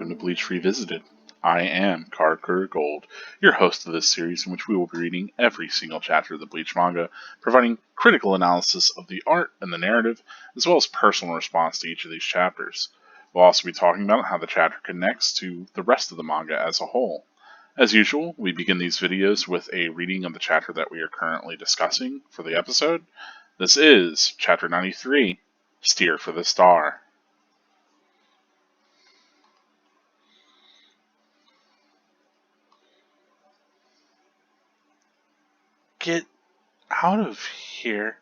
welcome to Bleach Revisited. I am Carter Gold, your host of this series in which we will be reading every single chapter of the Bleach manga, providing critical analysis of the art and the narrative, as well as personal response to each of these chapters. We'll also be talking about how the chapter connects to the rest of the manga as a whole. As usual, we begin these videos with a reading of the chapter that we are currently discussing for the episode. This is Chapter 93, Steer for the Star. Get out of here.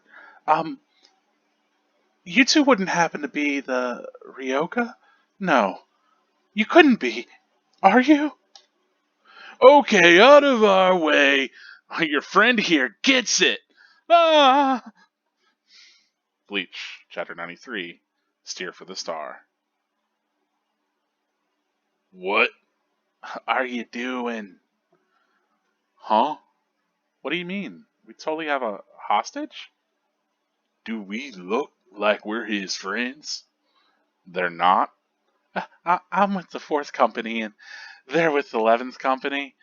You two wouldn't happen to be the Ryoka? No, you couldn't be. Are you? Okay, out of our way. Your friend here gets it. Ah! Bleach, Chapter 93, Steer for the Star. What are you doing? Huh? What do you mean? We totally have a hostage? Do we look like we're his friends? They're not? I'm with the 4th Company, and they're with the 11th Company.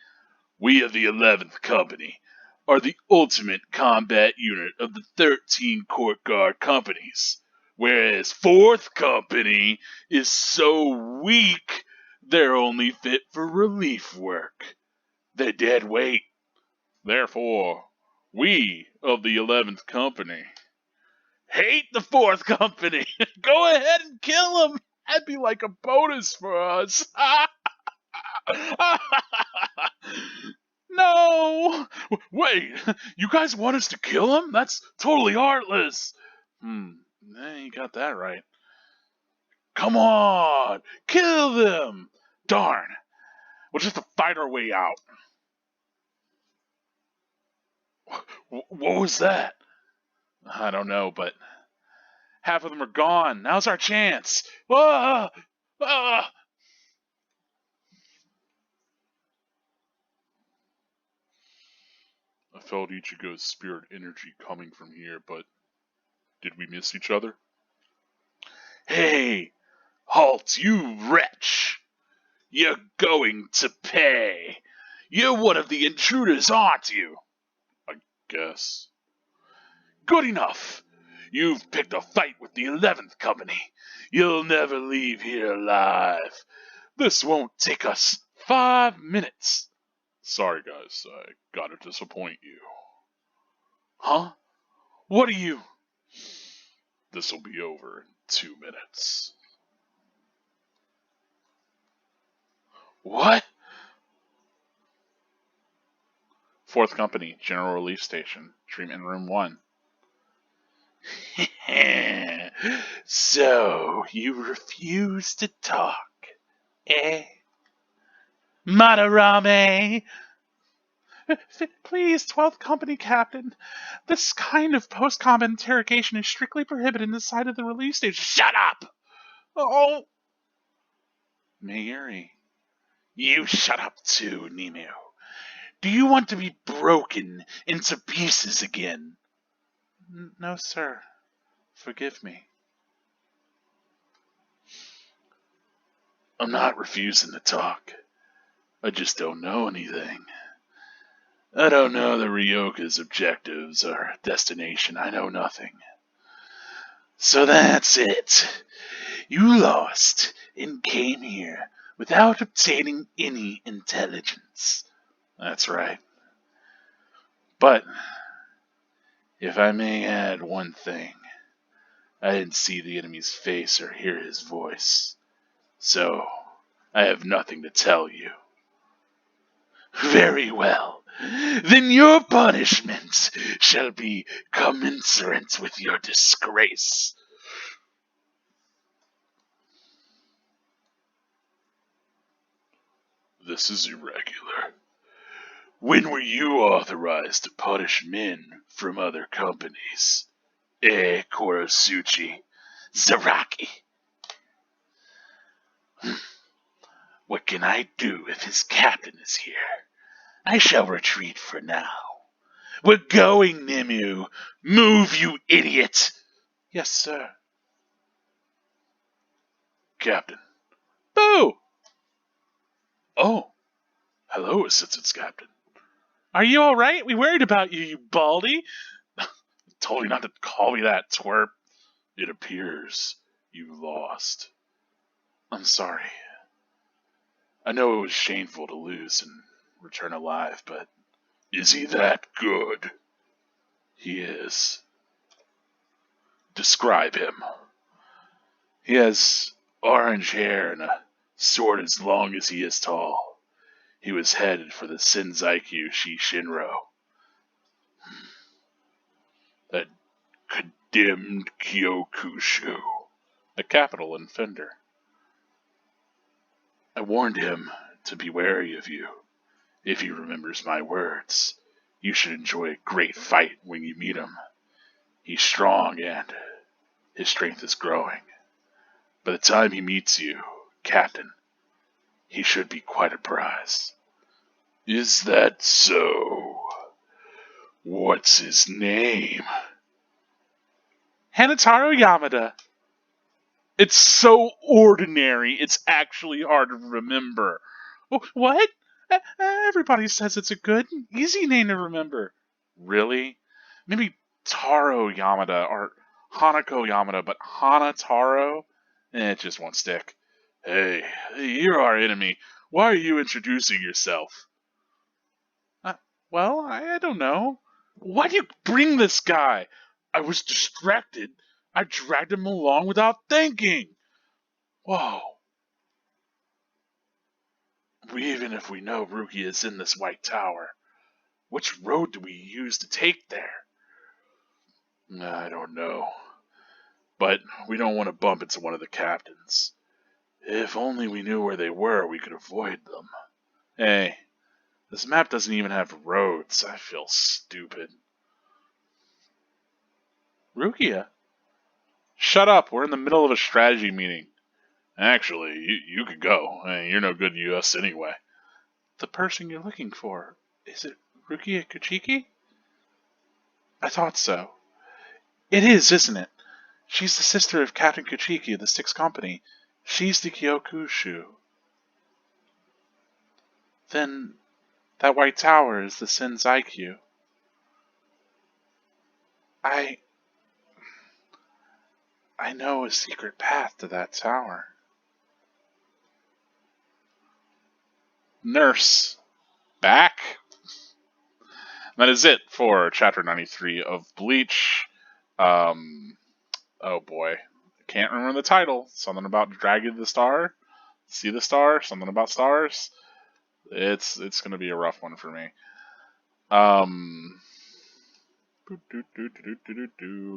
We of the 11th Company are the ultimate combat unit of the 13 Court Guard companies, whereas 4th Company is so weak they're only fit for relief work. They're dead weight. Therefore, we of the 11th Company hate the 4th Company. Go ahead and kill them. That'd be like a bonus for us. No! Wait, you guys want us to kill him? That's totally heartless. You got that right. Come on, kill them. Darn. We'll just have to fight our way out. What was that? I don't know, but half of them are gone. Now's our chance. Ah! Ah! I felt Ichigo's spirit energy coming from here, but did we miss each other? Hey! Halt, you wretch! You're going to pay! You're one of the intruders, aren't you? I guess. Good enough! You've picked a fight with the 11th Company. You'll never leave here alive. This won't take us 5 minutes. Sorry, guys. I gotta disappoint you. Huh? What are you? This'll be over in 2 minutes. What? 4th Company, General Relief Station, Treatment Room 1. So, you refuse to talk, eh? Madarame! Please, 12th Company Captain. This kind of post-combat interrogation is strictly prohibited inside of the relief station. Shut up! Oh! Mayuri. You shut up too, Nimue. Do you want to be broken into pieces again? No, sir. Forgive me. I'm not refusing to talk. I just don't know anything. I don't know the Ryoka's objectives or destination. I know nothing. So that's it. You lost and came here without obtaining any intelligence. That's right. But, if I may add one thing, I didn't see the enemy's face or hear his voice, so I have nothing to tell you. Very well. Then your punishment shall be commensurate with your disgrace. This is irregular. When were you authorized to punish men from other companies? Kurosuchi, Zaraki. What can I do if his captain is here? I shall retreat for now. We're going, Nimue. Move, you idiot. Yes, sir. Captain. Boo! Oh, hello, Assistant Captain. Are you alright? We worried about you, you baldy. Told you not to call me that, twerp. It appears you lost. I'm sorry. I know it was shameful to lose and return alive, but is he that good? He is. Describe him. He has orange hair and a sword as long as he is tall. He was headed for the Senzaiku Shishinro. That condemned Kyokushu. The capital in Fender. I warned him to be wary of you. If he remembers my words, you should enjoy a great fight when you meet him. He's strong and his strength is growing. By the time he meets you, Captain, he should be quite a prize. Is that so? What's his name? Hanataro Yamada. It's so ordinary, it's actually hard to remember. What? Everybody says it's a good, easy name to remember. Really? Maybe Taro Yamada or Hanako Yamada, but Hanataro? It just won't stick. Hey, you're our enemy. Why are you introducing yourself? Uh, well, I don't know. Why do you bring this guy? I was distracted. I dragged him along without thinking. Whoa. Even if we know Ruki is in this White Tower, which road do we use to take there? I don't know. But we don't want to bump into one of the captains. If only we knew where they were, we could avoid them. Hey, this map doesn't even have roads. I feel stupid. Rukia? Shut up, we're in the middle of a strategy meeting. Actually, you could go. You're no good to us anyway. The person you're looking for, is it Rukia Kuchiki? I thought so. It is, isn't it? She's the sister of Captain Kuchiki of the Sixth Company. She's the Kyokushu. Then that White Tower is the Senzaiku. I know a secret path to that tower. Nurse. Back? That is it for Chapter 93 of Bleach. Oh boy. I can't remember the title. Something about Dragon the Star? See the Star? Something about stars? It's gonna be a rough one for me.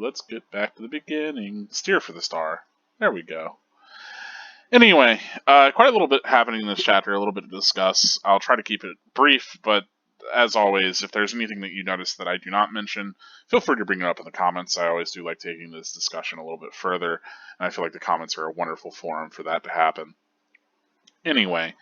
Let's get back to the beginning. Steer for the star. There we go. Anyway, quite a little bit happening in this chapter, a little bit to discuss. I'll try to keep it brief, but as always, if there's anything that you notice that I do not mention, feel free to bring it up in the comments. I always do like taking this discussion a little bit further, and I feel like the comments are a wonderful forum for that to happen. Anyway,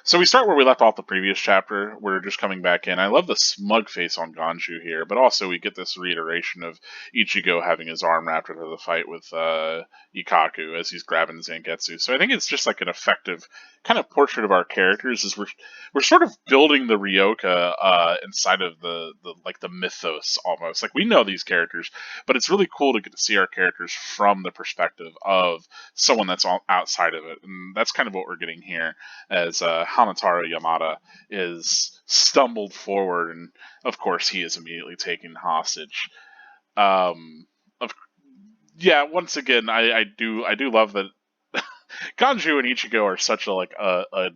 so we start where we left off the previous chapter. We're just coming back in. I love the smug face on Ganju here, but also we get this reiteration of Ichigo having his arm wrapped into the fight with Ikaku as he's grabbing Zangetsu. So I think it's just like an effective kind of portrait of our characters as we're sort of building the Ryoka inside of the like the mythos almost. Like we know these characters, but it's really cool to get to see our characters from the perspective of someone that's outside of it, and that's kind of what we're getting here as Hanataro Yamada is stumbled forward, and of course he is immediately taken hostage. Once again, I do love that Ganju and Ichigo are such a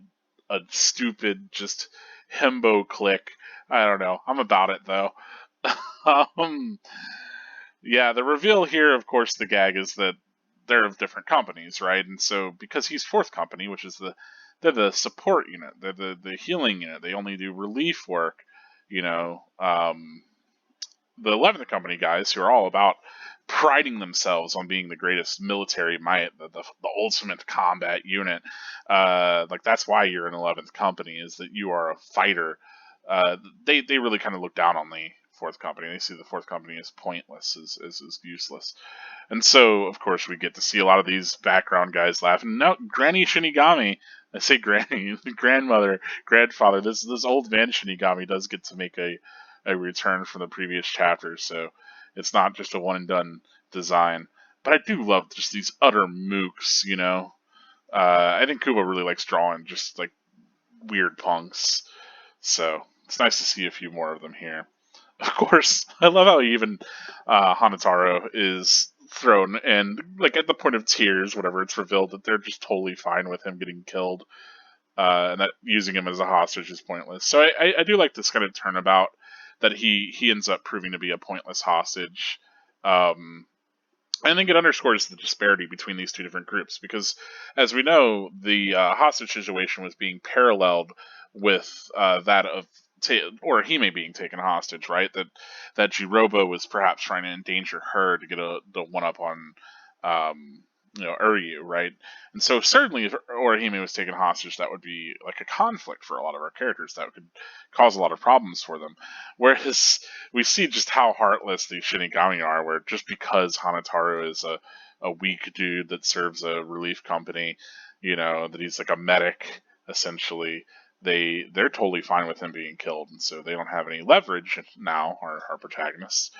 stupid just himbo clique. I don't know. I'm about it though. The reveal here, of course, the gag is that they're of different companies, right? And so because he's fourth company, which is they're the support unit, they're the healing unit, they only do relief work, the 11th company guys who are all about priding themselves on being the greatest military might, the ultimate combat unit. That's why you're an 11th company, is that you are a fighter. They really kind of look down on the fourth company. They see the fourth company as pointless, as useless. And so, of course, we get to see a lot of these background guys laughing. Now, Granny Shinigami, I say Granny, grandmother, grandfather, this old man Shinigami does get to make a return from the previous chapter, so it's not just a one and done design. But I do love just these utter mooks, you know. I think Kubo really likes drawing just like weird punks, so it's nice to see a few more of them here. Of course, I love how even Hanataro is thrown, and like at the point of tears, whenever it's revealed that they're just totally fine with him getting killed, and that using him as a hostage is pointless. So I do like this kind of turnabout that he ends up proving to be a pointless hostage. I think it underscores the disparity between these two different groups because, as we know, the hostage situation was being paralleled with that of Orihime being taken hostage, right? That Jirobo was perhaps trying to endanger her to get the one up on Uryu, right? And so certainly if Orihime was taken hostage, that would be like a conflict for a lot of our characters. That could cause a lot of problems for them. Whereas we see just how heartless these Shinigami are, where just because Hanataru is a weak dude that serves a relief company, you know, that he's like a medic, essentially, they're totally fine with him being killed, and so they don't have any leverage now, our protagonists,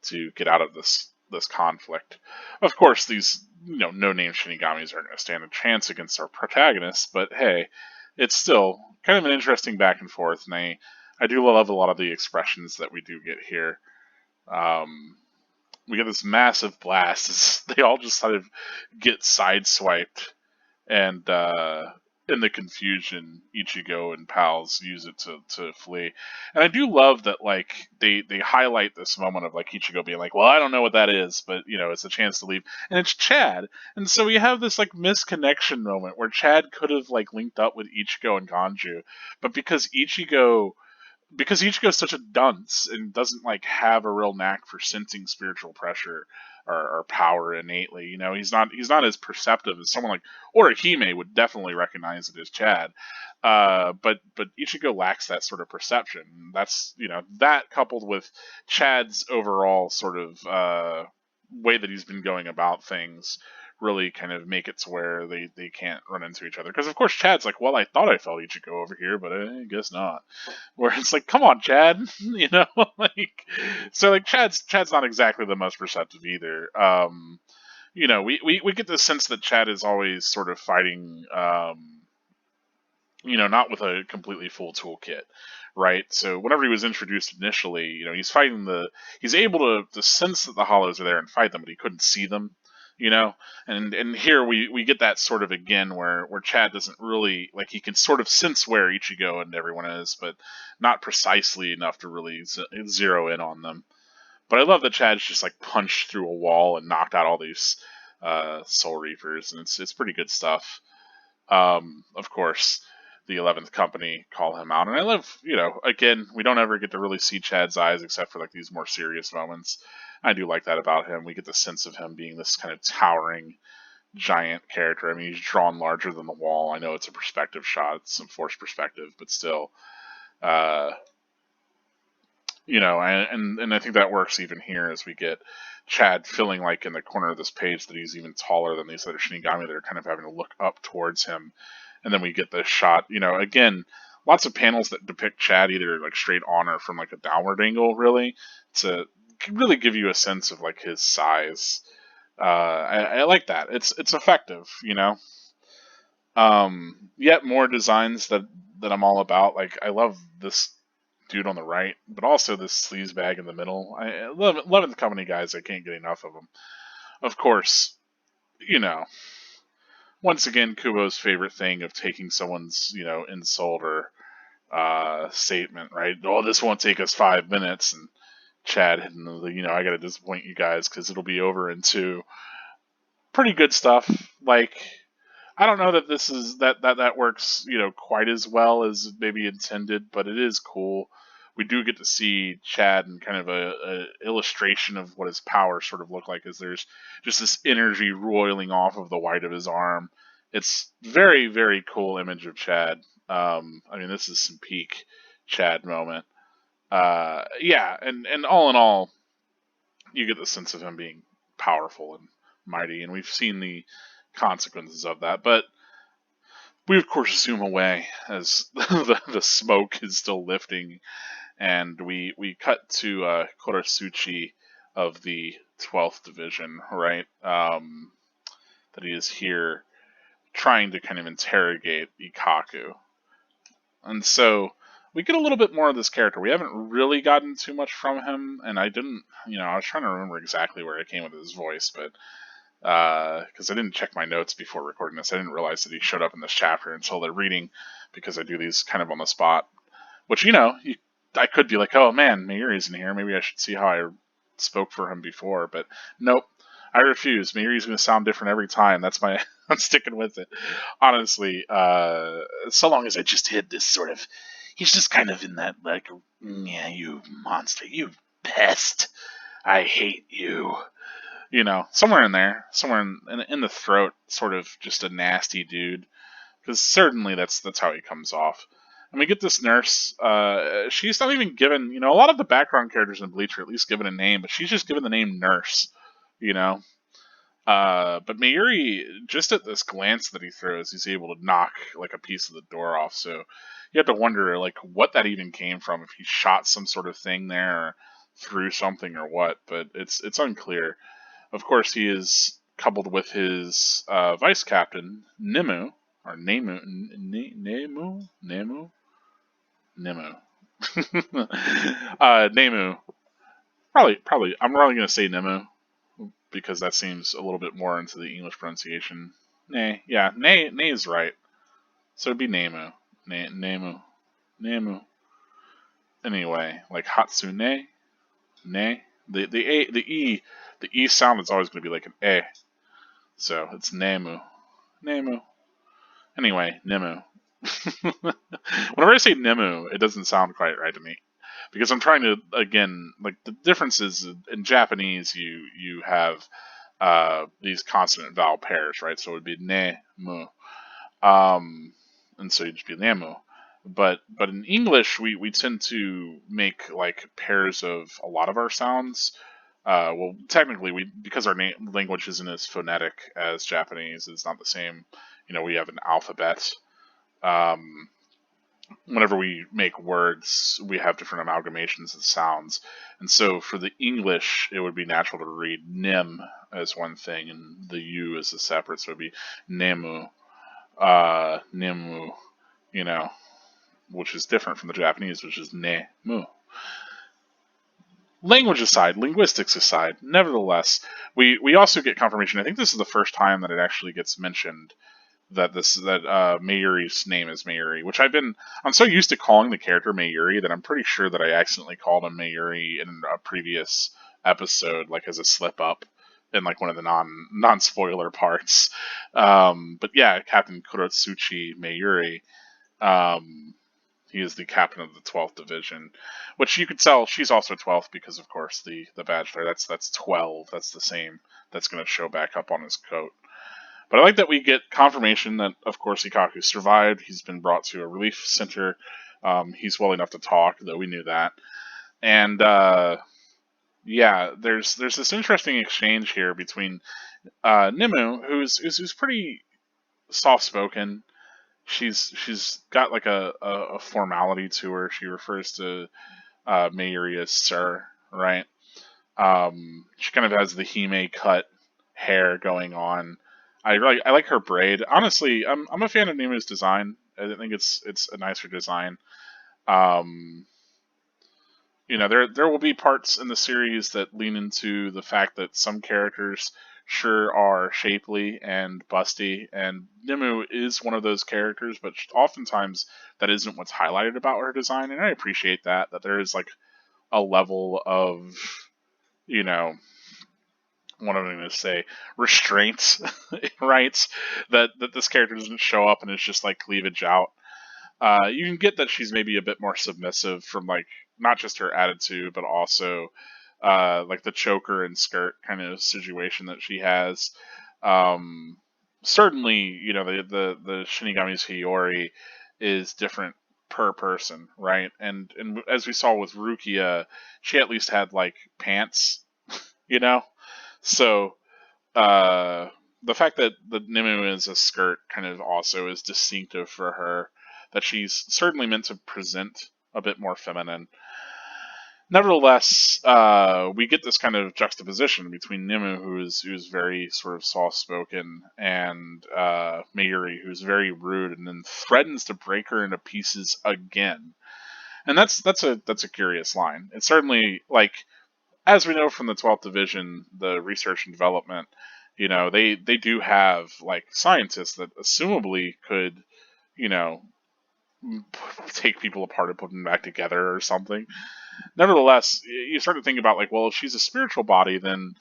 to get out of this conflict. Of course, these no name Shinigamis aren't going to stand a chance against our protagonists, but hey, it's still kind of an interesting back and forth, and I do love a lot of the expressions that we do get here. We get this massive blast as they all just sort of get sideswiped, and in the confusion, Ichigo and pals use it to flee. And I do love that like they highlight this moment of like Ichigo being like, well, I don't know what that is, but it's a chance to leave. And it's Chad. And so we have this like misconnection moment where Chad could have like linked up with Ichigo and Kanju, but because Ichigo's such a dunce and doesn't like have a real knack for sensing spiritual pressure or power innately. He's not as perceptive as someone like Orihime would definitely recognize it as Chad. But Ichigo lacks that sort of perception. That's that coupled with Chad's overall sort of way that he's been going about things really kind of make it to where they can't run into each other. Because of course Chad's like, well, I thought I felt Ichigo over here, but I guess not. Where it's like, come on, Chad, like so like Chad's not exactly the most perceptive either. We get the sense that Chad is always sort of fighting, not with a completely full toolkit, right? So whenever he was introduced initially, he's able to sense that the hollows are there and fight them, but he couldn't see them. And here we get that sort of again where Chad doesn't really like, he can sort of sense where Ichigo and everyone is, but not precisely enough to really zero in on them. But I love that Chad's just like punched through a wall and knocked out all these Soul Reapers, and it's pretty good stuff. Of course, the 11th Company call him out, and I love, again, we don't ever get to really see Chad's eyes except for like these more serious moments. I do like that about him. We get the sense of him being this kind of towering giant character. I mean, he's drawn larger than the wall. I know it's a perspective shot, it's some forced perspective, but still, and I think that works even here as we get Chad feeling like in the corner of this page that he's even taller than these other Shinigami that are kind of having to look up towards him. And then we get this shot, again, lots of panels that depict Chad either like straight on or from like a downward angle, really, to really give you a sense of like his size. I like that. It's effective, Yet more designs that I'm all about. Like, I love this dude on the right, but also this sleaze bag in the middle. I love the Company guys. I can't get enough of them. Of course, once again, Kubo's favorite thing of taking someone's, insult or statement, right? Oh, this won't take us 5 minutes, and Chad, I gotta disappoint you guys because it'll be over in 2. Pretty good stuff. Like, I don't know that this is that works, quite as well as maybe intended, but it is cool. We do get to see Chad in kind of a illustration of what his powers sort of look like, as there's just this energy roiling off of the white of his arm. It's very, very cool image of Chad. I mean, this is some peak Chad moment. Yeah, and all in all, you get the sense of him being powerful and mighty, and we've seen the consequences of that. But we of course zoom away as the smoke is still lifting, and we cut to Kurotsuchi of the 12th Division, right? That he is here trying to kind of interrogate Ikaku. And so we get a little bit more of this character. We haven't really gotten too much from him, and I didn't, I was trying to remember exactly where it came with his voice, but because I didn't check my notes before recording this, I didn't realize that he showed up in this chapter until the reading, because I do these kind of on the spot. Which, I could be like, oh man, Mayuri's in here. Maybe I should see how I spoke for him before. But nope, I refuse. Mayuri's going to sound different every time. That's my. I'm sticking with it. Honestly, so long as I just hit this sort of. He's just kind of in that, like, yeah, you monster, you pest. I hate you. Somewhere in there, somewhere in the throat, sort of just a nasty dude. Because certainly that's how he comes off. And we get this nurse. She's not even given, a lot of the background characters in Bleach are at least given a name, but she's just given the name Nurse, you know. But Mayuri, just at this glance that he throws, he's able to knock like a piece of the door off. So you have to wonder like what that even came from. If he shot some sort of thing there, or threw something, or what. But it's unclear. Of course, he is coupled with his vice captain Nimue. Or Nemu, Nemu. Nemu. Probably. I'm probably gonna say Nemu because that seems a little bit more into the English pronunciation. Nay is right. So it'd be Nemu, Nemu. Anyway, like Hatsune, Ne. The E sound is always gonna be like an E. So it's Nemu. Anyway, Nemu. Whenever I say Nemu, it doesn't sound quite right to me. Because I'm trying to, again, like the differences in Japanese, you have these consonant vowel pairs, right? So it would be ne, mu. And so you'd just be Nemu. But in English, we tend to make like pairs of a lot of our sounds. Well, technically, because our language isn't as phonetic as Japanese, it's not the same. We have an alphabet. Um, Whenever we make words, we have different amalgamations of sounds. And so for the English, it would be natural to read nim as one thing, and the U as a separate, so it would be nemu, nemu, which is different from the Japanese, which is nemu. Language aside, linguistics aside, nevertheless, we also get confirmation. I think this is the first time that it actually gets mentioned that Mayuri's name is Mayuri, which I'm so used to calling the character Mayuri that I'm pretty sure that I accidentally called him Mayuri in a previous episode, like as a slip up in like one of the non spoiler parts. But yeah, Captain Kurotsuchi Mayuri. He is the captain of the 12th Division, which you could tell she's also 12th because, of course, the badge there, that's 12. That's the same. That's going to show back up on his coat. But I like that we get confirmation that, of course, Ikaku survived. He's been brought to a relief center. He's well enough to talk, though we knew that. And there's this interesting exchange here between Nimue, who's pretty soft spoken. She's got like a formality to her. She refers to Mayuri as Sir, right? She kind of has the Hime cut hair going on. I like her braid. Honestly, I'm a fan of Nimu's design. I think it's a nicer design. There will be parts in the series that lean into the fact that some characters sure are shapely and busty, and Nimue is one of those characters, but oftentimes that isn't what's highlighted about her design, and I appreciate that there is like a level of, what am I going to say, restraints, right? That this character doesn't show up and it's just like cleavage out. You can get that she's maybe a bit more submissive from like not just her attitude, but also like the choker and skirt kind of situation that she has. Certainly, the Shinigami's Hiyori is different per person, right? And as we saw with Rukia, she at least had like pants, you know. So uh, the fact that the Nimue is a skirt kind of also is distinctive for her. That she's certainly meant to present a bit more feminine. Nevertheless, we get this kind of juxtaposition between Nimue, who's very sort of soft spoken, and Mayuri, who's very rude, and then threatens to break her into pieces again. And that's a curious line. It's certainly like, as we know from the 12th Division, the research and development, they do have like scientists that assumably could, you know, take people apart and put them back together or something. Nevertheless, you start to think about like, well, if she's a spiritual body, then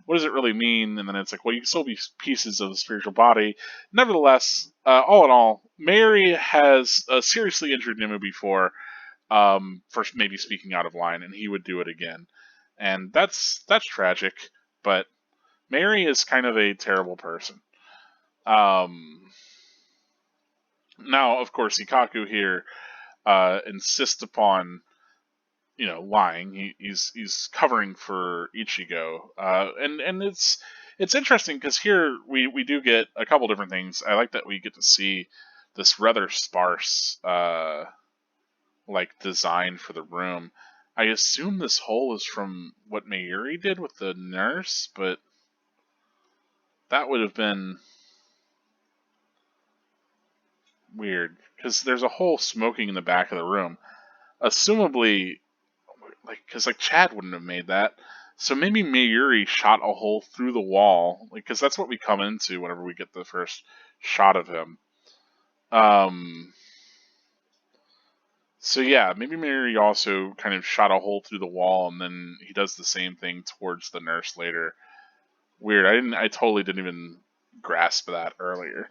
what does it really mean? And then it's like, well, you can still be pieces of the spiritual body. Nevertheless, all in all, Mary has seriously injured Nimue before, for maybe speaking out of line, and he would do it again, and that's tragic. But Mary is kind of a terrible person. Now, of course, Ikaku here insists upon lying. He's covering for Ichigo, and it's interesting because here we do get a couple different things. I like that we get to see this rather sparse like design for the room. I assume this hole is from what Mayuri did with the nurse, but that would have been weird because there's a hole smoking in the back of the room. Assumably, because Chad wouldn't have made that. So maybe Mayuri shot a hole through the wall, because that's what we come into whenever we get the first shot of him. So yeah, maybe Mayuri also kind of shot a hole through the wall, and then he does the same thing towards the nurse later. Weird. I totally didn't even grasp that earlier.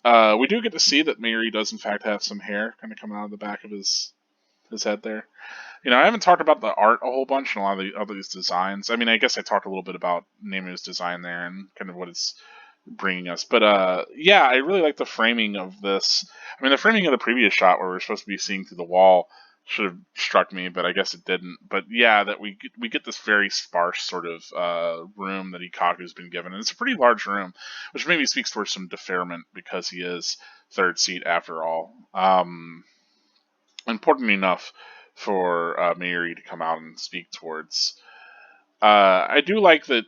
We do get to see that Mayuri does in fact have some hair kind of coming out of the back of his head there. I haven't talked about the art a whole bunch and a lot of these designs. I mean, I guess I talked a little bit about Nemu's design there and kind of what it's bringing us. But yeah, I really like the framing of this. I mean, the framing of the previous shot where we're supposed to be seeing through the wall should have struck me, but I guess it didn't. But yeah, that we get this very sparse sort of room that Ikaku's been given, and it's a pretty large room, which maybe speaks towards some deferment because he is third seat after all. Important enough for Mayuri to come out and speak towards. I do like that,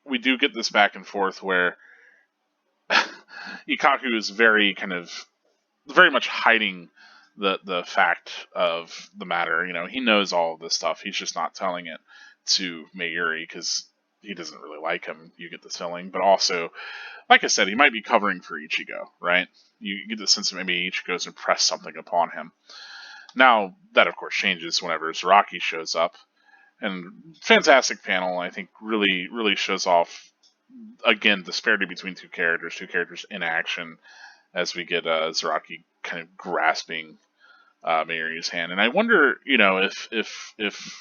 we do get this back and forth where Ikaku is very much hiding the fact of the matter. He knows all of this stuff. He's just not telling it to Mayuri because he doesn't really like him. You get this feeling, but also, like I said, he might be covering for Ichigo, right? You get the sense that maybe Ichigo's impressed something upon him. Now, that of course changes whenever Zaraki shows up. And fantastic panel, I think, really, really shows off, again, disparity between two characters in action, as we get Zaraki kind of grasping Mayuri's hand. And I wonder, if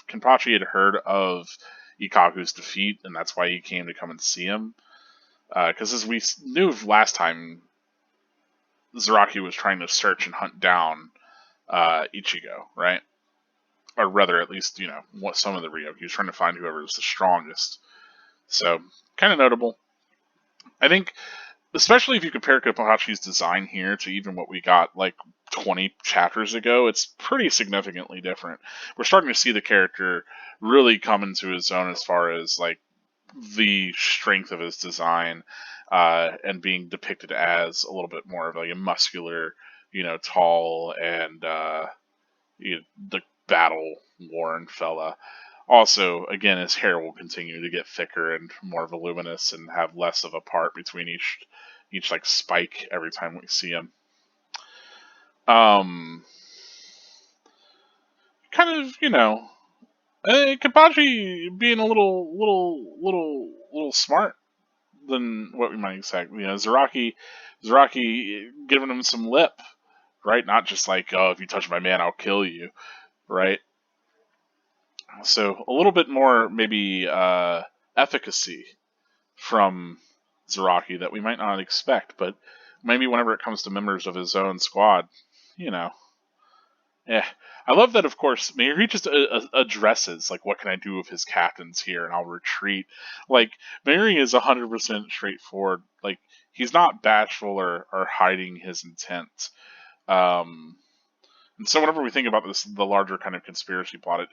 Kenpachi had heard of Ikaku's defeat, and that's why he came to come and see him. Because as we knew last time, Zaraki was trying to search and hunt down Ichigo, right? Or rather, at least, what some of the Ryoku. He was trying to find whoever was the strongest. So, kind of notable. I think, especially if you compare Kenpachi's design here to even what we got, like, 20 chapters ago, it's pretty significantly different. We're starting to see the character really come into his own as far as, like, the strength of his design, and being depicted as a little bit more of like a muscular, tall and the battle-worn fella. Also, again, his hair will continue to get thicker and more voluminous and have less of a part between each like spike every time we see him. Kind of, Kenpachi being a little smart than what we might expect. Zaraki giving him some lip, right? Not just like, oh, if you touch my man, I'll kill you, right? So a little bit more maybe efficacy from Zaraki that we might not expect, but maybe whenever it comes to members of his own squad, you know, yeah. I love that, of course, Mayuri just addresses, like, what can I do with his captains here, and I'll retreat. Like, Mayuri is 100% straightforward. Like, he's not bashful or hiding his intent. Um, and so whenever we think about this, the larger kind of conspiracy plot,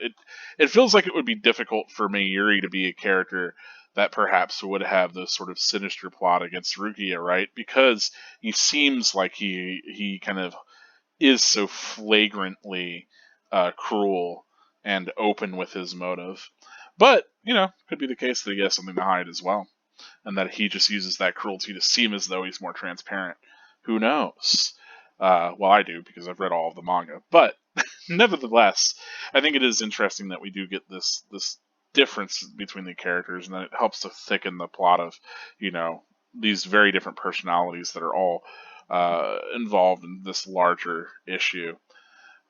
it feels like it would be difficult for Mayuri to be a character that perhaps would have this sort of sinister plot against Rukia, right? Because he seems like he kind of is so flagrantly cruel and open with his motive. But, could be the case that he has something to hide as well, and that he just uses that cruelty to seem as though he's more transparent. Who knows? Well, I do, because I've read all of the manga. But, nevertheless, I think it is interesting that we do get this difference between the characters, and that it helps to thicken the plot of, these very different personalities that are all involved in this larger issue.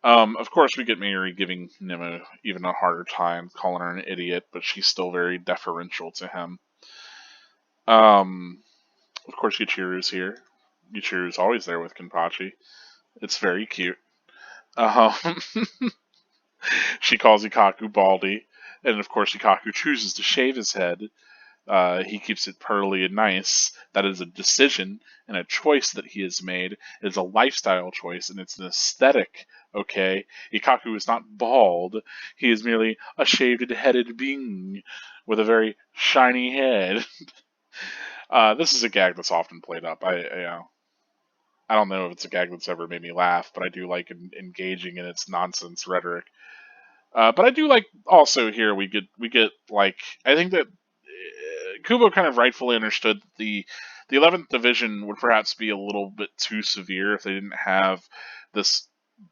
Of course, we get Mayuri giving Nemu even a harder time, calling her an idiot, but she's still very deferential to him. Of course, Yuchiru's here. Yuchiru's always there with Kenpachi. It's very cute. Um, she calls Ikaku Baldy, and of course, Ikaku chooses to shave his head. He keeps it pearly and nice. That is a decision and a choice that he has made. It is a lifestyle choice, and it's an aesthetic, okay? Ikaku is not bald. He is merely a shaved-headed being with a very shiny head. This is a gag that's often played up. I don't know if it's a gag that's ever made me laugh, but I do like engaging in its nonsense rhetoric. But I do like also here we get like, I think that Kubo kind of rightfully understood that the 11th division would perhaps be a little bit too severe if they didn't have this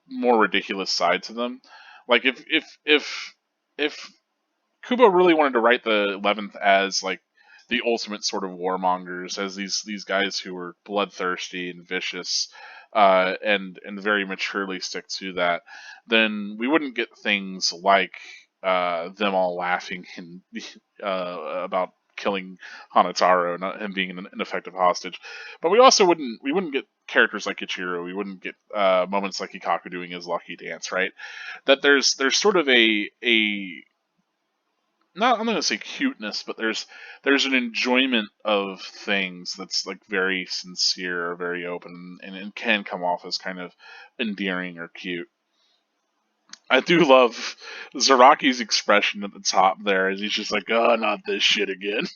more ridiculous side to them. Like, if Kubo really wanted to write the 11th as like the ultimate sort of warmongers, as these guys who were bloodthirsty and vicious, and very maturely stick to that, then we wouldn't get things like them all laughing and about killing Hanataro, not him being an ineffective hostage. But we wouldn't get characters like Ichiro. We wouldn't get moments like Ikaku doing his lucky dance, right? That there's sort of a not, I'm not gonna say cuteness, but there's an enjoyment of things that's like very sincere, very open, and it can come off as kind of endearing or cute. I do love Zaraki's expression at the top there, as he's just like, "Oh, not this shit again."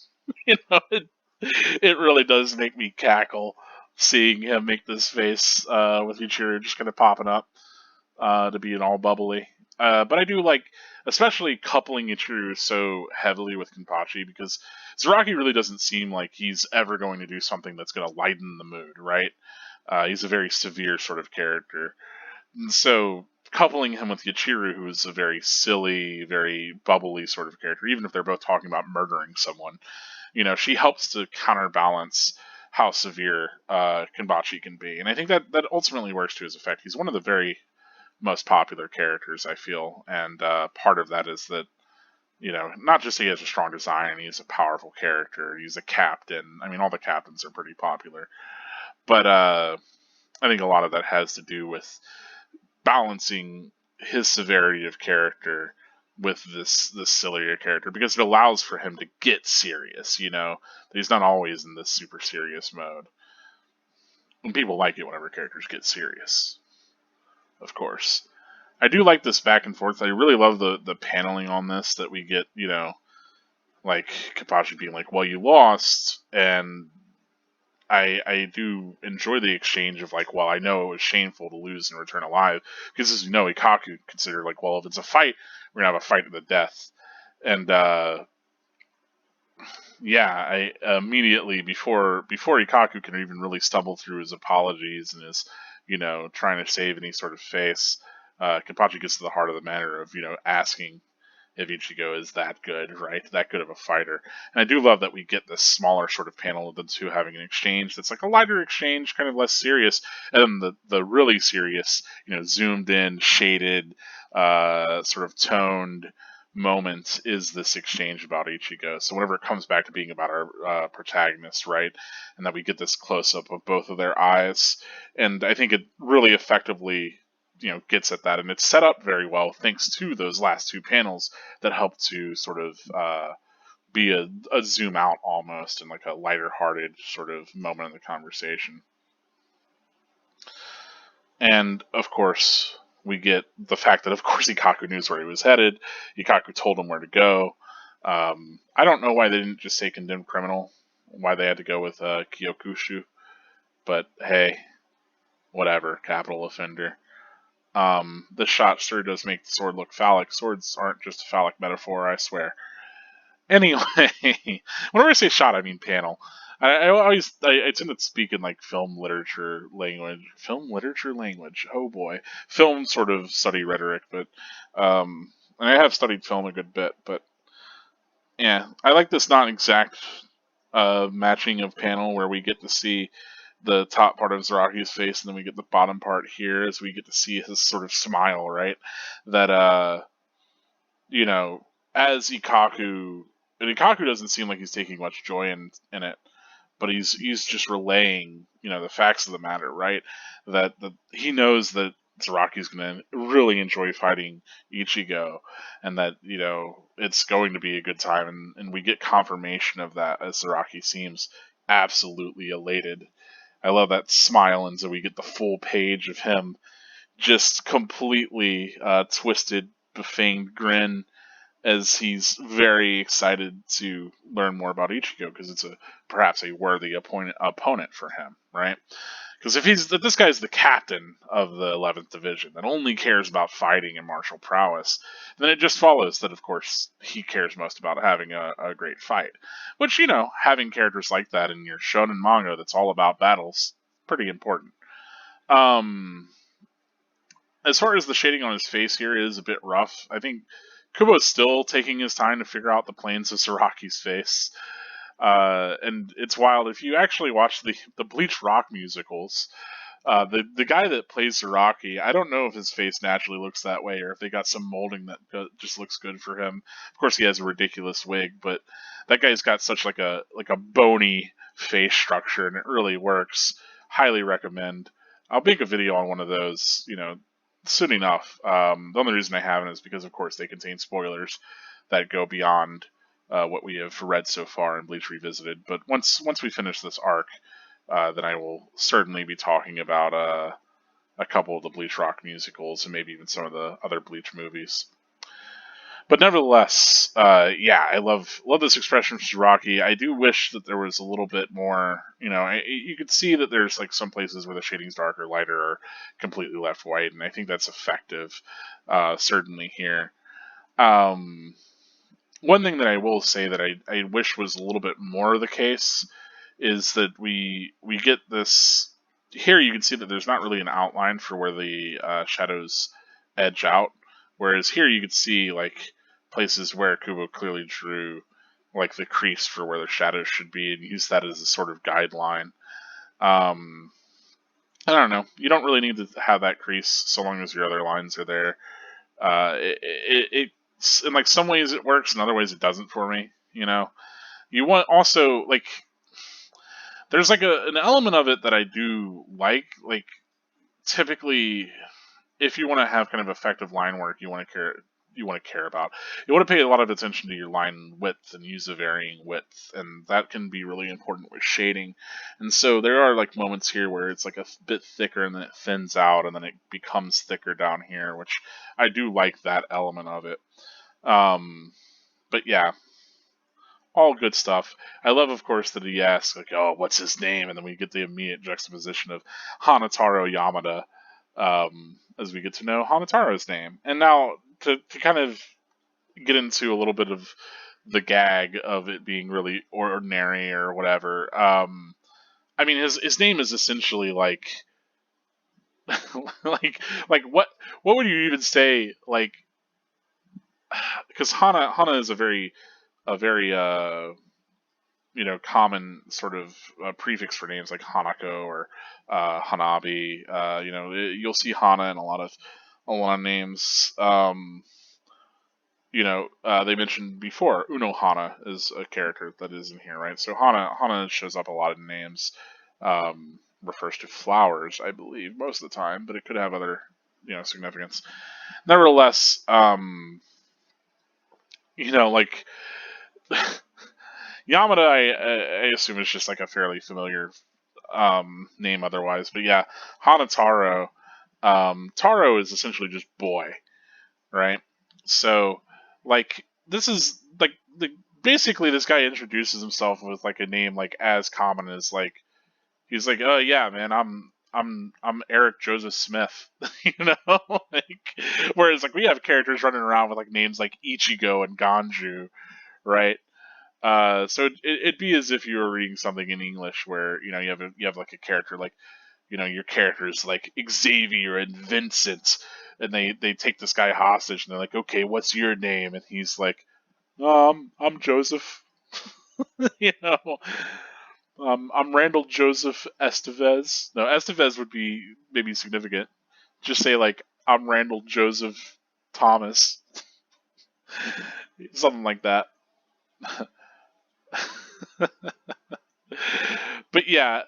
It really does make me cackle seeing him make this face with Ichiro just kind of popping up to being all bubbly. But I do like, especially coupling Ichiro so heavily with Kenpachi, because Zaraki really doesn't seem like he's ever going to do something that's going to lighten the mood, right? He's a very severe sort of character. And so coupling him with Yachiru, who is a very silly, very bubbly sort of character, even if they're both talking about murdering someone, she helps to counterbalance how severe Kenpachi can be. And I think that ultimately works to his effect. He's one of the very most popular characters, I feel, and part of that is that, not just he has a strong design and he's a powerful character, he's a captain. I mean, all the captains are pretty popular, but I think a lot of that has to do with balancing his severity of character with this sillier character, because it allows for him to get serious, that he's not always in this super serious mode. And people like it whenever characters get serious, of course. I do like this back and forth. I really love the paneling on this that we get, like Kenpachi being like, "Well, you lost," and I do enjoy the exchange of like, "Well, I know it was shameful to lose and return alive," because as you know, Ikaku considered like, "Well, if it's a fight, we're gonna have a fight to the death," and yeah, I immediately before Ikaku can even really stumble through his apologies and his, trying to save any sort of face, Kenpachi gets to the heart of the matter of, asking if Ichigo is that good, right? That good of a fighter. And I do love that we get this smaller sort of panel of the two having an exchange that's like a lighter exchange, kind of less serious, and then the really serious, zoomed in, shaded, sort of toned moment is this exchange about Ichigo. So whenever it comes back to being about our protagonist, right, and that we get this close up of both of their eyes, and I think it really effectively, gets at that, and it's set up very well thanks to those last two panels that help to sort of be a zoom out almost, and like a lighter hearted sort of moment in the conversation. And of course, we get the fact that, of course, Ikaku knew where he was headed. Ikaku told him where to go. I don't know why they didn't just say condemned criminal, why they had to go with Kyokushu, but hey, whatever, capital offender. The shot sure does make the sword look phallic. Swords aren't just a phallic metaphor, I swear. Anyway, whenever I say shot, I mean panel. I tend to speak in like film literature language. Film literature language. Oh boy, film sort of study rhetoric, but and I have studied film a good bit. But yeah, I like this not exact matching of panel where we get to see the top part of Zaraki's face, and then we get the bottom part here as we get to see his sort of smile, right? That you know, as Ikaku, and Ikaku doesn't seem like he's taking much joy in it, but he's just relaying, the facts of the matter, right? That he knows that Zaraki's going to really enjoy fighting Ichigo, and that it's going to be a good time, and we get confirmation of that as Zaraki seems absolutely elated. I love that smile, and so we get the full page of him just completely twisted, befanged grin as he's very excited to learn more about Ichigo because it's perhaps a worthy opponent for him, right? Because if this guy's the captain of the 11th Division that only cares about fighting and martial prowess, then it just follows that, of course, he cares most about having a great fight. Which, having characters like that in your shonen manga that's all about battles, pretty important. As far as the shading on his face here is a bit rough. I think Kubo's still taking his time to figure out the planes of Saraki's face. And it's wild. If you actually watch the Bleach rock musicals, the guy that plays Zaraki, I don't know if his face naturally looks that way or if they got some molding that just looks good for him. Of course, he has a ridiculous wig, but that guy's got such like a bony face structure, and it really works. Highly recommend. I'll make a video on one of those, soon enough. The only reason I haven't is because, of course, they contain spoilers that go beyond what we have read so far in Bleach Revisited. But once we finish this arc, then I will certainly be talking about a couple of the Bleach rock musicals and maybe even some of the other Bleach movies. But nevertheless, I love this expression from Shiraki. I do wish that there was a little bit more. You could see that there's like some places where the shading's darker, lighter, or completely left white, and I think that's effective. Certainly here. One thing that I will say that I wish was a little bit more the case is that we get this here. You can see that there's not really an outline for where the shadows edge out, whereas here you could see like places where Kubo clearly drew like the crease for where the shadows should be and use that as a sort of guideline. I don't know. You don't really need to have that crease so long as your other lines are there. It's in like some ways it works, in other ways it doesn't for me. You want also like there's like an element of it that I do like. Like typically, if you want to have kind of effective line work, you want to care about. You want to pay a lot of attention to your line width and use a varying width, and that can be really important with shading. And so there are like moments here where it's like a bit thicker and then it thins out and then it becomes thicker down here, which I do like that element of it. But yeah, all good stuff. I love, of course, that he asks, like, oh, what's his name? And then we get the immediate juxtaposition of Hanataro Yamada as we get to know Hanataro's name. And now, to kind of get into a little bit of the gag of it being really ordinary or whatever, I mean, his name is essentially like, like what would you even say, like, because Hana is a very common sort of prefix for names like Hanako or Hanabi. You'll see Hana in a lot of names. they mentioned before Uno Hana is a character that is in here, right? So Hana shows up a lot in names. Refers to flowers, I believe, most of the time, but it could have other, significance. Nevertheless, like Yamada, I assume is just like a fairly familiar name otherwise, but yeah, Hanataro. Taro is essentially just boy, right? So, like, this is like basically this guy introduces himself with like a name like as common as like he's like, oh yeah, man, I'm Eric Joseph Smith, like whereas like we have characters running around with like names like Ichigo and Ganju, right? So it'd be as if you were reading something in English where you have like a character like your characters like Xavier and Vincent, and they take this guy hostage and they're like, okay, what's your name? And he's like, I'm Joseph. you know, I'm Randall Joseph Estevez. No, Estevez would be maybe significant. Just say like I'm Randall Joseph Thomas, something like that. But yeah.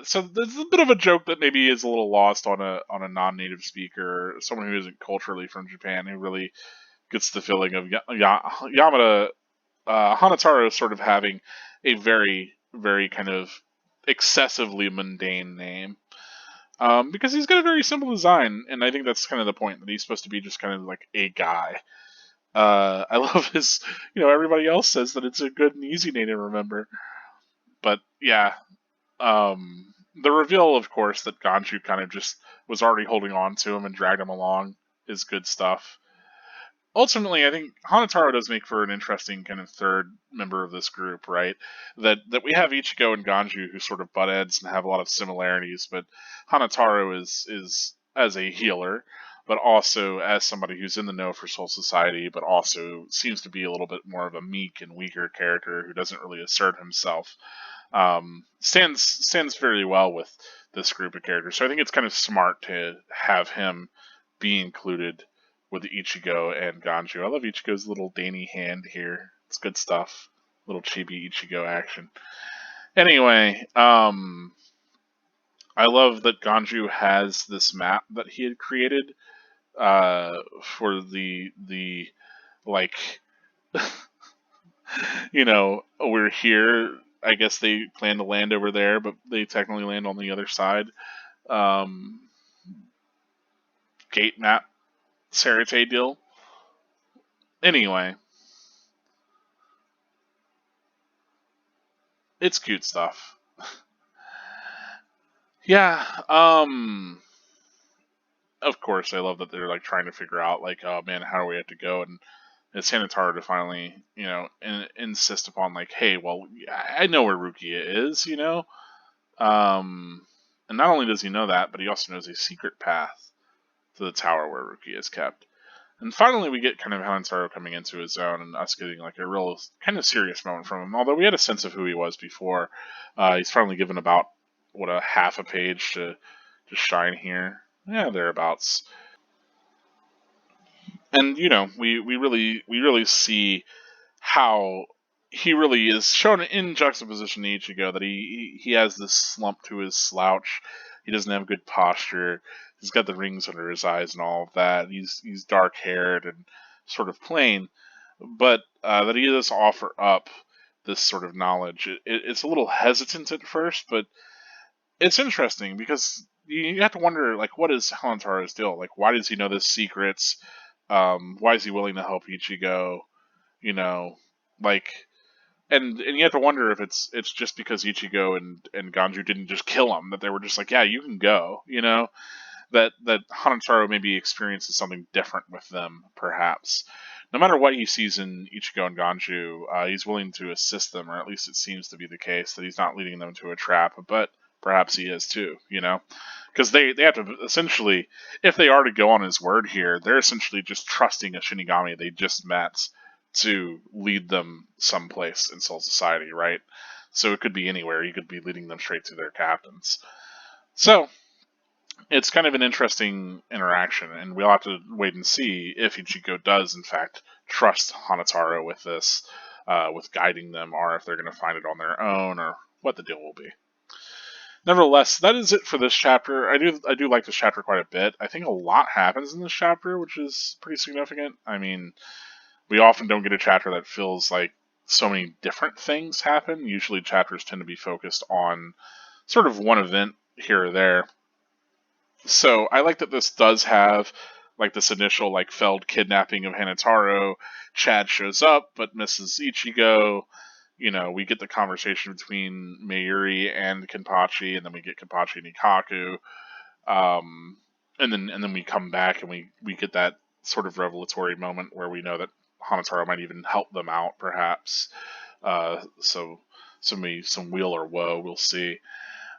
So there's a bit of a joke that maybe is a little lost on a non-native speaker, someone who isn't culturally from Japan, who really gets the feeling of Yamada Hanataro sort of having a very very kind of excessively mundane name. Because he's got a very simple design, and I think that's kind of the point that he's supposed to be just kind of like a guy. I love his, everybody else says that it's a good and easy name to remember. But yeah, the reveal, of course, that Ganju kind of just was already holding on to him and dragged him along is good stuff. Ultimately, I think Hanataro does make for an interesting kind of third member of this group, right? That we have Ichigo and Ganju who sort of butt heads and have a lot of similarities, but Hanataro is as a healer, but also as somebody who's in the know for Soul Society, but also seems to be a little bit more of a meek and weaker character who doesn't really assert himself. Stands very well with this group of characters. So I think it's kind of smart to have him be included with Ichigo and Ganju. I love Ichigo's little dainty hand here. It's good stuff. Little chibi Ichigo action. Anyway, I love that Ganju has this map that he had created for the like we're here. I guess they plan to land over there, but they technically land on the other side. Um, Gate map, Sarate deal. Anyway, it's cute stuff. Yeah. Of course, I love that they're like trying to figure out like, oh man, how do we have to go? And it's Hinataro to finally, insist upon like, hey, well, I know where Rukia is, and not only does he know that, but he also knows a secret path to the tower where Rukia is kept. And finally, we get kind of Hinataro coming into his own and us getting like a real kind of serious moment from him. Although we had a sense of who he was before, he's finally given about a half a page to shine here. Yeah, thereabouts. And we really see how he really is shown in juxtaposition to Ichigo, that he has this slump to his slouch. He doesn't have good posture. He's got the rings under his eyes and all of that. He's dark haired and sort of plain, but that he does offer up this sort of knowledge. It's a little hesitant at first, but it's interesting because you have to wonder, like, what is Hanataro's deal? Like, why does he know the secrets? Why is he willing to help Ichigo? You know, like, and you have to wonder if it's just because Ichigo and Ganju didn't just kill him, that they were just like, yeah, you can go. That Hanataro maybe experiences something different with them, perhaps. No matter what he sees in Ichigo and Ganju, he's willing to assist them, or at least it seems to be the case, that he's not leading them to a trap, but perhaps he is too, Because they have to essentially, if they are to go on his word here, they're essentially just trusting a Shinigami they just met to lead them someplace in Soul Society, right? So it could be anywhere. You could be leading them straight to their captains. So it's kind of an interesting interaction, and we'll have to wait and see if Ichigo does, in fact, trust Hanataro with this, with guiding them, or if they're going to find it on their own, or what the deal will be. Nevertheless, that is it for this chapter. I do like this chapter quite a bit. I think a lot happens in this chapter, which is pretty significant. I mean, we often don't get a chapter that feels like so many different things happen. Usually chapters tend to be focused on sort of one event here or there. So I like that this does have like this initial like failed kidnapping of Hanataro. Chad shows up but misses Ichigo. You know, we get the conversation between Mayuri and Kenpachi, and then we get Kenpachi and Ikaku. And then we come back and we get that sort of revelatory moment where we know that Hanataro might even help them out, perhaps. So some weal or woe, we'll see.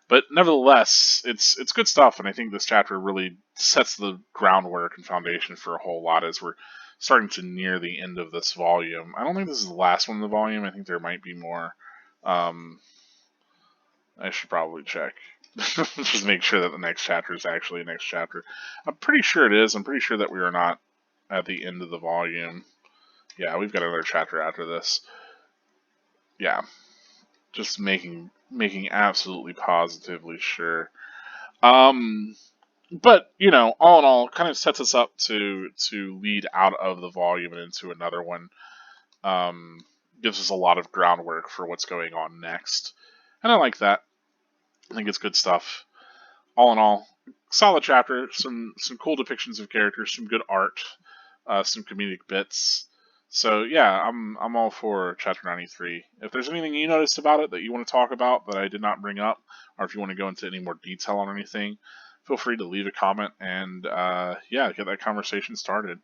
But nevertheless, it's good stuff, and I think this chapter really sets the groundwork and foundation for a whole lot as we're starting to near the end of this volume. I don't think this is the last one in the volume. I think there might be more. I should probably check. Just make sure that the next chapter is actually the next chapter. I'm pretty sure it is. I'm pretty sure that we are not at the end of the volume. Yeah, we've got another chapter after this. Yeah. Just making absolutely positively sure. But you know, all in all, kind of sets us up to lead out of the volume and into another one. Gives us a lot of groundwork for what's going on next, and I like that. I think it's good stuff. All in all, solid chapter. Some cool depictions of characters, some good art, some comedic bits. So yeah, I'm all for Chapter 93. If there's anything you noticed about it that you want to talk about that I did not bring up, or if you want to go into any more detail on anything, feel free to leave a comment and yeah, get that conversation started.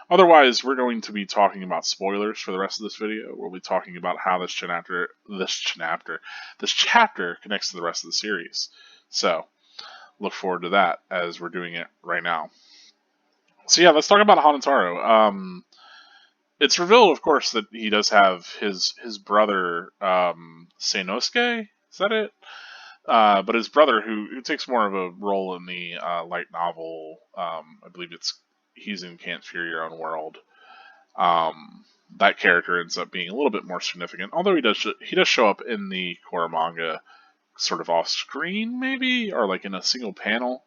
Otherwise, we're going to be talking about spoilers for the rest of this video. We'll be talking about how this chapter connects to the rest of the series. So look forward to that as we're doing it right now. So yeah, let's talk about Hanataro. It's revealed, of course, that he does have his brother, Seinosuke. Is that it? But his brother, who takes more of a role in the light novel, I believe he's in Can't Fear Your Own World. That character ends up being a little bit more significant, although he does show up in the core manga, sort of off screen, maybe, or like in a single panel.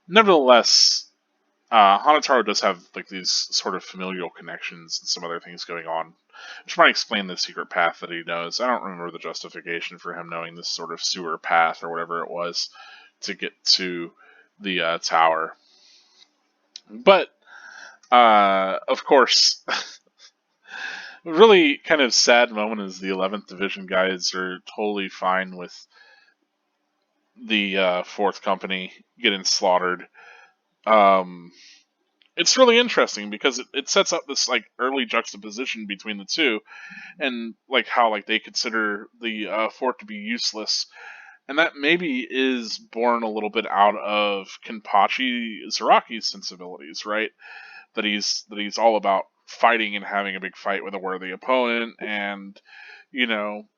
Nevertheless, Hanataro does have like these sort of familial connections and some other things going on, which might explain the secret path that he knows. I don't remember the justification for him knowing this sort of sewer path or whatever it was to get to the tower. But, of course, a really kind of sad moment is the 11th Division guys are totally fine with the 4th Company getting slaughtered. It's really interesting because it sets up this like early juxtaposition between the two, and like how like they consider the fort to be useless, and that maybe is born a little bit out of Kenpachi Zaraki's sensibilities, right? That he's all about fighting and having a big fight with a worthy opponent, and you know,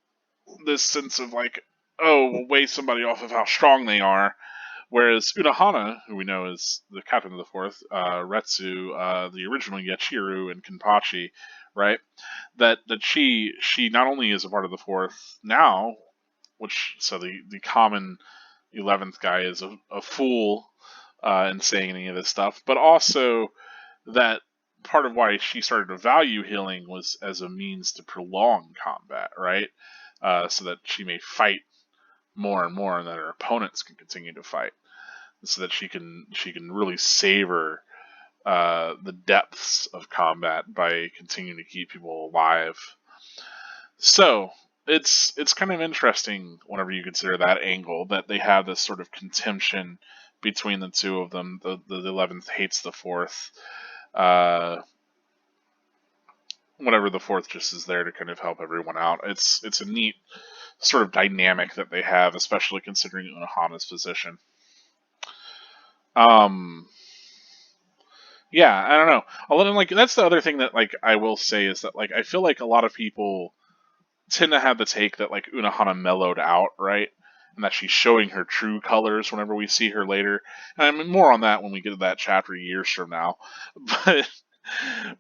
this sense of like, oh, we'll weigh somebody off of how strong they are. Whereas Unohana, who we know is the captain of the 4th, Retsu, the original Yachiru, and Kenpachi, right? That she not only is a part of the 4th now, which so the common 11th guy is a fool in saying any of this stuff, but also that part of why she started to value healing was as a means to prolong combat, right? So that she may fight more and more, and that her opponents can continue to fight, so that she can really savor the depths of combat by continuing to keep people alive. So it's kind of interesting whenever you consider that angle, that they have this sort of contention between the two of them. The 11th hates the 4th. Whenever the 4th just is there to kind of help everyone out. It's a neat sort of dynamic that they have, especially considering Unohana's position. Yeah, I don't know. Like that's the other thing that like I will say is that like I feel like a lot of people tend to have the take that like Unohana mellowed out, right? And that she's showing her true colors whenever we see her later. And I mean more on that when we get to that chapter years from now. But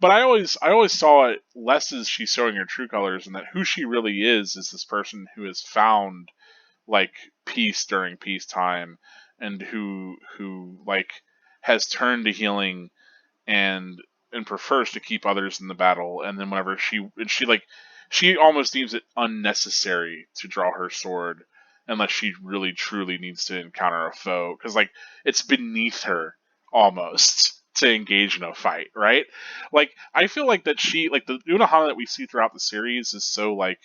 But I always saw it less as she's showing her true colors, and that who she really is this person who has found like peace during peacetime, and who like has turned to healing and prefers to keep others in the battle. And then whenever she almost deems it unnecessary to draw her sword unless she really truly needs to encounter a foe, because like it's beneath her almost to engage in a fight, right? Like I feel like that she like the Unohana that we see throughout the series is so like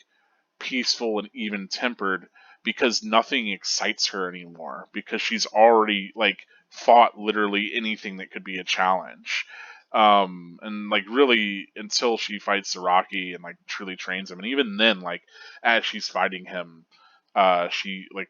peaceful and even tempered because nothing excites her anymore, because she's already like fought literally anything that could be a challenge. And like really until she fights Saraki and like truly trains him, and even then like as she's fighting him, she like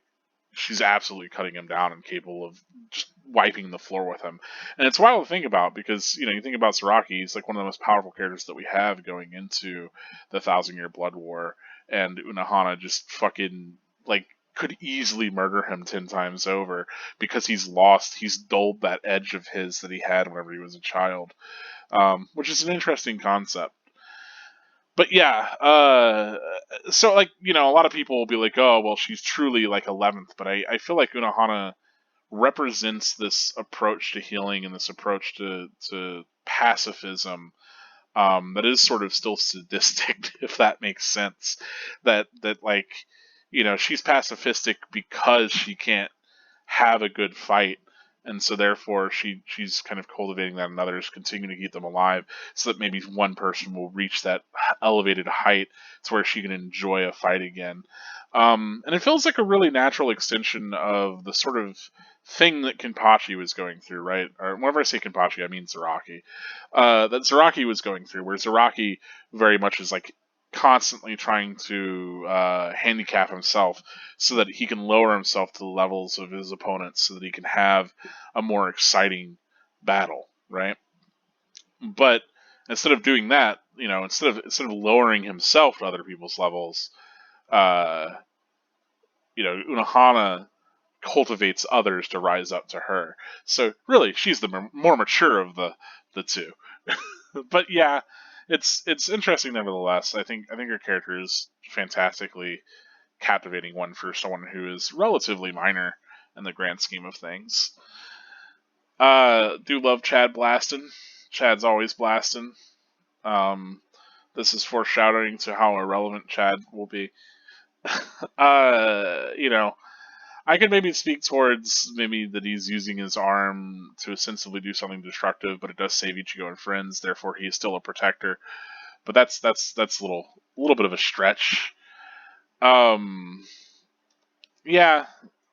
she's absolutely cutting him down and capable of just wiping the floor with him. And it's wild to think about because, you know, you think about Saraki, he's like one of the most powerful characters that we have going into the Thousand Year Blood War, and Unohana just fucking like could easily murder him 10 times over because he's dulled that edge of his that he had whenever he was a child, which is an interesting concept. But yeah, so like, you know, a lot of people will be like, oh well, she's truly like 11th, but I feel like Unohana represents this approach to healing and this approach to pacifism, that is sort of still sadistic, if that makes sense. That like, you know, she's pacifistic because she can't have a good fight, and so therefore she's kind of cultivating that in others, continuing to keep them alive, so that maybe one person will reach that elevated height to where she can enjoy a fight again. And it feels like a really natural extension of the sort of thing that Kenpachi was going through, right? Or whenever I say Kenpachi, I mean Zaraki. That Zaraki was going through, where Zaraki very much is like constantly trying to handicap himself so that he can lower himself to the levels of his opponents so that he can have a more exciting battle, right? But instead of doing that, you know, instead of lowering himself to other people's levels, uh, you know, Unohana cultivates others to rise up to her. So really, she's the more mature of the two. But yeah, it's interesting nevertheless. I think her character is fantastically captivating one for someone who is relatively minor in the grand scheme of things. Do love Chad blasting. Chad's always blasting. Um, this is foreshadowing to how irrelevant Chad will be. You know, I could maybe speak towards maybe that he's using his arm to ostensibly do something destructive, but it does save Ichigo and friends. Therefore, he is still a protector. But that's a little bit of a stretch. Um, yeah,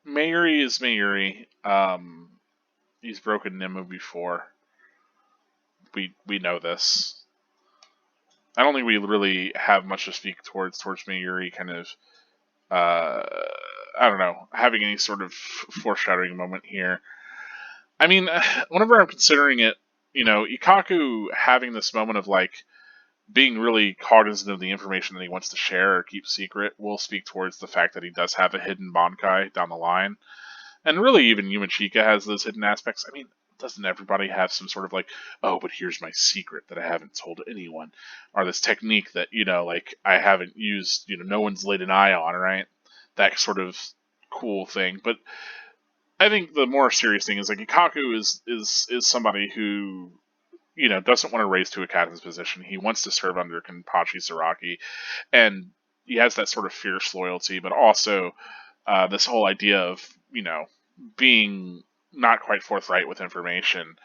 Mayuri is Mayuri. He's broken Nimmu before. We know this. I don't think we really have much to speak towards Mayuri kind of uh I don't know, having any sort of foreshadowing moment here. I mean, whenever I'm considering it, you know, Ikaku having this moment of like being really cognizant of the information that he wants to share or keep secret will speak towards the fact that he does have a hidden Bankai down the line. And really, even Yumachika has those hidden aspects. I mean, doesn't everybody have some sort of like, oh, but here's my secret that I haven't told anyone, or this technique that, you know, like I haven't used, you know, no one's laid an eye on, right? That sort of cool thing. But I think the more serious thing is like Ikaku is somebody who, you know, doesn't want to raise to a captain's position. He wants to serve under Kenpachi Saraki, and he has that sort of fierce loyalty, but also this whole idea of, you know, being not quite forthright with information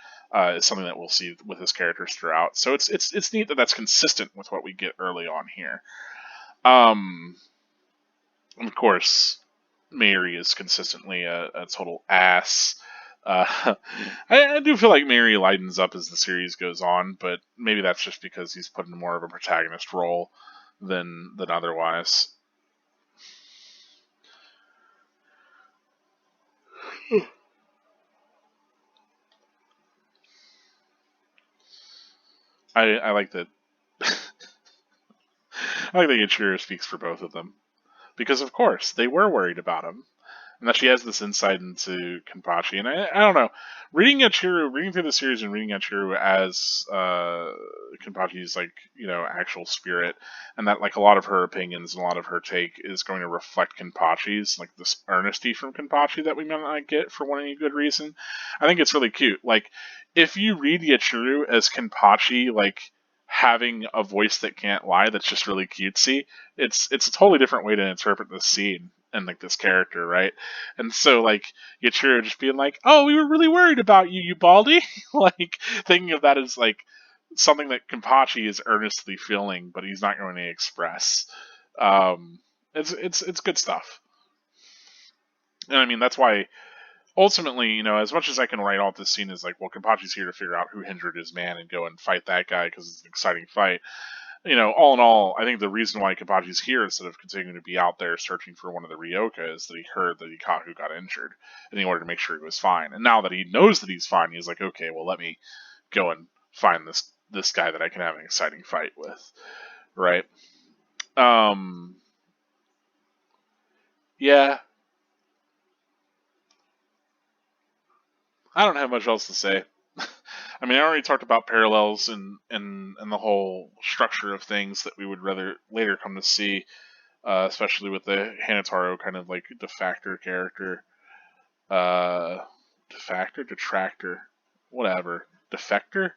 is something that we'll see with his characters throughout. So it's neat that that's consistent with what we get early on here. Um, of course, Mary is consistently a total ass. I do feel like Mary lightens up as the series goes on, but maybe that's just because he's put in more of a protagonist role than otherwise. I like that. I like that Ichiro speaks for both of them because, of course, they were worried about him. and that she has this insight into Kenpachi. And I don't know, reading through the series and reading Yachiru as Kenpachi's like actual spirit, and that like a lot of her opinions and a lot of her take is going to reflect Kenpachi's, like this earnesty from Kenpachi that we might not get for any good reason. I think it's really cute. Like if you read Yachiru as Kenpachi, like having a voice that can't lie, that's just really cutesy. It's a totally different way to interpret this scene and like this character, right? And so like Yachiru just being like, "Oh, we were really worried about you, you baldy," like thinking of that as like something that Kenpachi is earnestly feeling, but he's not going to express. Um, it's good stuff, and I mean that's why ultimately, as much as I can write off this scene as like, well, Kenpachi's here to figure out who hindered his man and go and fight that guy because it's an exciting fight. All in all, I think the reason why Kenpachi's here instead of continuing to be out there searching for one of the Ryoka is that he heard that Ikaku got injured, and he wanted to make sure he was fine. And now that he knows that he's fine, he's like, okay, well, let me go and find this guy that I can have an exciting fight with, right? Yeah, I don't have much else to say. I mean, I already talked about parallels and the whole structure of things that we would rather later come to see, especially with the Hanataro kind of like defactor character. Defactor? Detractor? Whatever. Defector?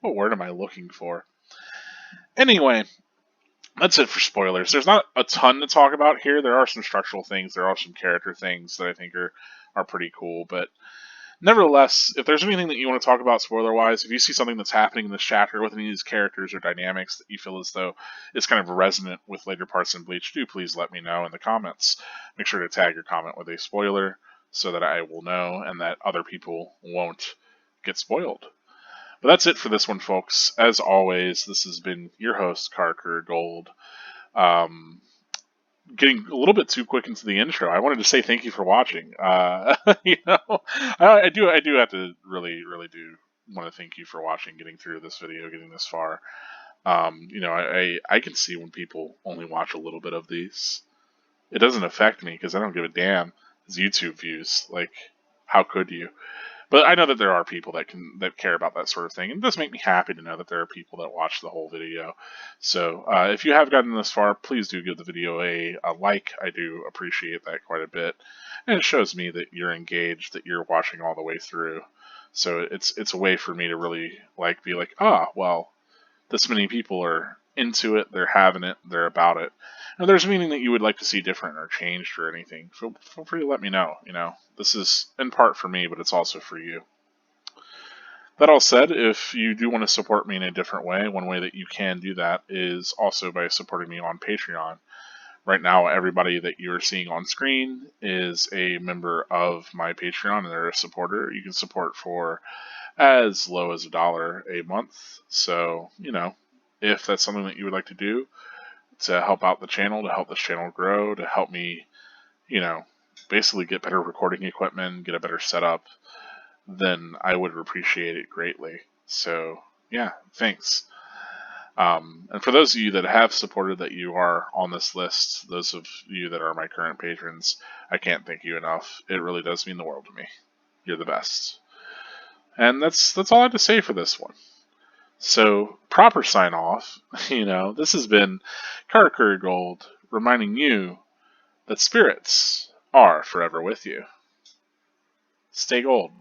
What word am I looking for? Anyway, that's it for spoilers. There's not a ton to talk about here. There are some structural things, there are some character things that I think are pretty cool, but nevertheless, if there's anything that you want to talk about spoiler-wise, if you see something that's happening in this chapter with any of these characters or dynamics that you feel as though is kind of resonant with later parts in Bleach, do please let me know in the comments. Make sure to tag your comment with a spoiler so that I will know and that other people won't get spoiled. But that's it for this one, folks. As always, this has been your host, Carker Gold. Um, Getting a little bit too quick into the intro. I wanted to say thank you for watching. I do have to really do want to thank you for watching, getting through this video, getting this far. I can see when people only watch a little bit of these. It doesn't affect me because I don't give a damn. It's YouTube views. Like, how could you? But I know that there are people that care about that sort of thing, and it does make me happy to know that there are people that watch the whole video. So if you have gotten this far, please do give the video a like. I do appreciate that quite a bit, and it shows me that you're engaged, that you're watching all the way through. So it's a way for me to really be like, well, this many people are into it, they're having it, they're about it. Now, if there's anything that you would like to see different or changed or anything, feel free to let me know. This is in part for me, but it's also for you. That all said, if you do want to support me in a different way, one way that you can do that is also by supporting me on Patreon. Right now, everybody that you're seeing on screen is a member of my Patreon, and they're a supporter. You can support for as low as $1 a month. So, if that's something that you would like to do to help out the channel, to help this channel grow, to help me, basically get better recording equipment, get a better setup, then I would appreciate it greatly. So, yeah, thanks. And for those of you that have supported, that you are on this list, those of you that are my current patrons, I can't thank you enough. It really does mean the world to me. You're the best. And that's all I have to say for this one. So, proper sign off. This has been Carker Gold reminding you that spirits are forever with you. Stay gold.